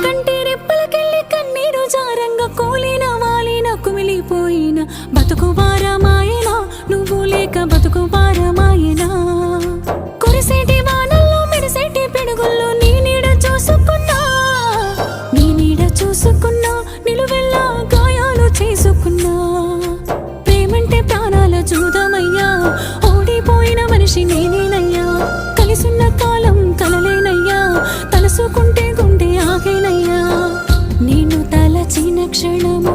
కంటి రెప్పలకెళ్ళి కన్నీరు జారంగా కోలిన వాలిన కుమిలిపోయిన బతుకు భారమాయనా నువ్వు లేక బతుకు భారమాయనా కురిసేటి వానల్లో మెరిసేటి పిడుగుల్లో నీ నీడ చూసుకున్నా నిలువెల్లా గాయాలు చేసుకున్నా ప్రేమంటే ప్రాణాల చూదమయ్యా ఓడిపోయిన మనిషి నేనేనయ్యా కలిసున్న కాలం కలలేనయ్యా తలసుకుంటే గుండె ఆగేనయ్యా నేను తలచిన క్షణము